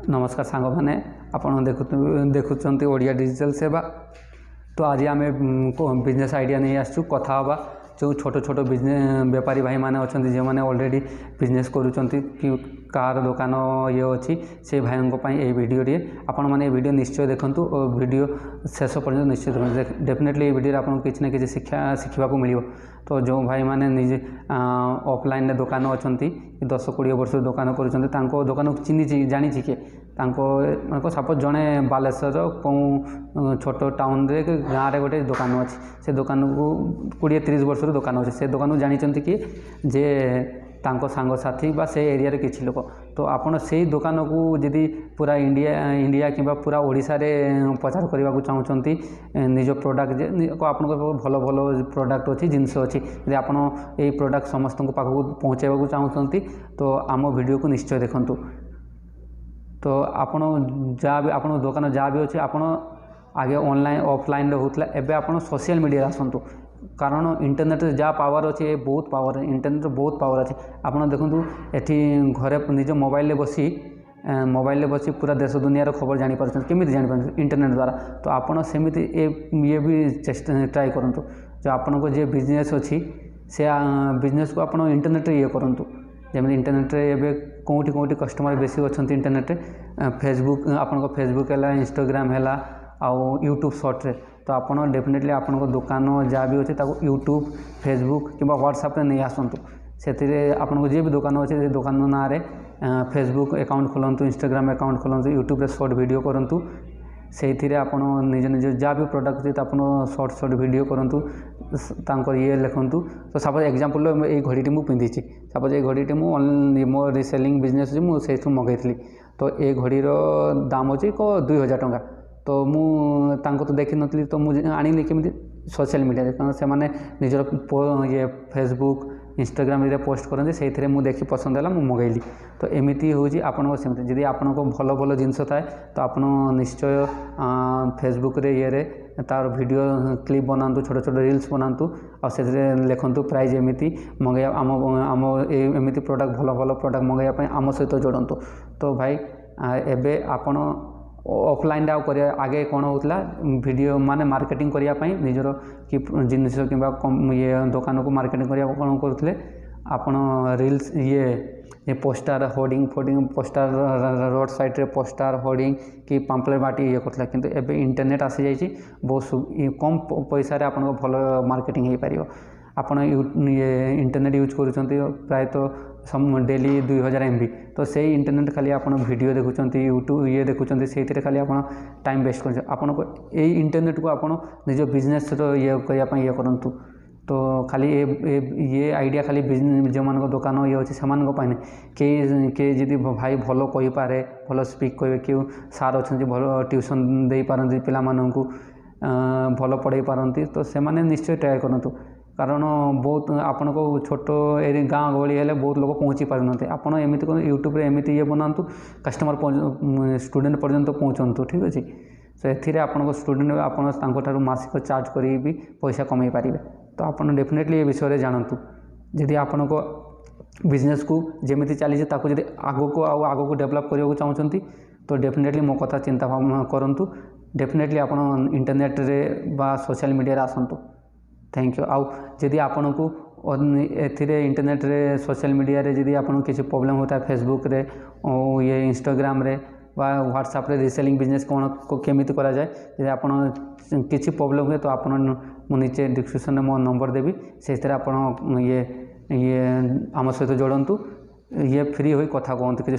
नमस्कार सांग मैंने आपड़ देखुं ओडिया डिजिटल सेवा। तो आज आम बिजनेस आइडिया नहीं आसचु कथा हवा जो छोट छोट बिजनेस बेपारी भाई मैंने अच्छा जो मैंने ऑलरेडी बिजनेस करुँच कि कार दुकान ये अच्छी से भाई ये भिडियो आपण मैंने भिडियो निश्चय देखूँ और भिडियो शेष पर्यटन निश्चय देखते डेफिनेटली ये भिडियो आपको किसी न कि शिक्षा मिल। तो जो भाई मैंने निजे ऑफलाइन दुकान अच्छा 10-20 वर्ष दुकान कर दुकान चिन्ह जानी किए सपोज जड़े बालेश्वर कौन छोट टाउन रे गाँव में गोटे दुकान अच्छी से दुकान को 20-30 वर्ष दुकान अच्छे से दुकान जानते कि जे तांको सांगसाथी बा से एरिया रे किछि लोक। तो आपण से दुकान को जदि पूरा इंडिया कि पूरा ओडिशा रे प्रचार करने को चाहूँगी निज प्रोडक्ट को आपन भल भल प्रोडक्ट अच्छी जिनस अच्छी यदि आपन ये प्रोडक्ट समस्त पाखक पहुँचाइबा चाहूँगी तो आम वीडियो को निश्चय देखंतु। तो आपण जहाँ भी आप दुकान जहाँ भी अच्छे आप आगे ऑनलाइन ऑफलाइन होता एवं आप सोशल मीडिया आसतु कारण इंटरनेट जहाँ पावर अच्छे बहुत पावर इंटरनेट बहुत पावर अच्छे आप देखूँ ये घरे निज मोबाइल बसी पूरा देश दुनिया खबर जापर केमी जापर इंटरनेट द्वारा। तो आपड़ सेमती ये भी चेष्टा ट्राए करूँ जो आपन को जे बिजनेस अच्छी से बिजनेस को आप इंटरनेट ये करूँ जमी इंटरनेट रे कौटी कौटी कस्टमर बेसी अच्छा इंटरनेट फेसबुक आपन फेसबुक है इंस्टाग्राम है आउ यूट्यूब शॉर्ट रे। तो आप डेफिनेटली आपन दुकान जहाँ भी अच्छे यूट्यूब फेसबुक कि व्हाट्सएप नहीं आसतु से आपन जी भी दुकान अच्छे दुकान ना रे फेसबुक अकाउंट खोलतु इंस्टाग्राम अकाउंट खोलतु यूट्यूब रे शॉर्ट वीडियो करूँ से निज निज जहाँ भी प्रोडक्ट अच्छे आप शॉर्ट वीडियो करूँ ये लिखुँ। तो सपोज एग्जांपल ये घड़ी मुझे पिंधि सपोज ये घड़ी मुझे मो रिसेलिंग बिजनेस मुझे मंगई तो ये घड़ीर दाम अच्छे 2000 टंका। तो मुझे तो देखी नी तो मुझे आनी केमी सोशल मीडिया कारण से निजर ये फेसबुक इंस्टाग्राम रे पोस्ट करते से मुझे देखी पसंद है मुझे मंगेली। तो एमती हूँ आपको सेमती जदि आपन को भल भल जिनस थाए तो आप निश्चय फेसबुक रे ये तार वीडियो क्लिप बनातु छोट छोट रील्स बनातु और से लिखु प्राइज एमती मंगैया आम एमती प्रोडक्ट भल भल प्रोडक्ट मंगैया आम सहित जोड़तु। तो भाई एबे आपण ऑफलाइन आगे कौन होता वीडियो माने मार्केटिंग करने निजर कि जिनस कि ये दुकान को मार्केटिंग करने कौन करते आपन रील्स ये poster hoarding poster road side रे पोस्टर होर्डिंग कि पाम्पलेट बाटी ये करता किंतु एबे इंटरनेट आसी जाइए बहुत कम पैसा रे आपन भल मार्केटिंग हो पार। आपन ये इंटरनेट यूज कर प्रायतः डेली 2000 MB तो से इंटरनेट खाली आप वीडियो देखुं यूट्यूब ये देखुं से खाली आप टाइम वेस्ट कर आपन को यही इंटरनेट को आप निज बिजनेस ये करने ये करूँ। तो खाली ये आइडिया खाली बिजनेस जो मान दुकान ये अच्छे से के जदि भाई भल कहीपे भल स्पीक कहे कि सार अच्छा भल ट्यूशन दे पारती पिला भल पढ़े पारती तो से निश्चय ट्राए करूँ कारण बहुत आपन को छोट गाँव गहली है बहुत लोग पहुँची पारना आपड़ एमती यूट्यूब रे एमती ये बनातु कस्टमर स्टूडेंट पर्यंत पहुँचतु ठीक अच्छे। तो ये आपन स्टूडेंट आपठार मासिक चार्ज कर भी पैसा कमाई पारे। तो आप डेफिनेटली ये विषय जानतु जदि आपन को बिजनेस को जमी चली आग को डेभलप करने चाहूँगी तो डेफिनेटली मो कथा चिंता भावना करूँ डेफिनेटली आप इंटरनेट रे बा सोशल मीडिया आसतु। Thank you. आउ जदि आपन को इंटरनेट रे सोशल मीडिया रे जदि आपन किसी प्रॉब्लम होता है फेसबुक रे और ये इंस्टाग्राम रे बा व्हाट्सएप रे रिसेलिंग बिजनेस कौन केमी करा जाए जदि आपन किसी प्रॉब्लम हुए तो आपन नीचे डिस्क्रिप्शन में मो नंबर देवी से आप ये आम सहित जोड़तु ये फ्री हो कथा कहतु कि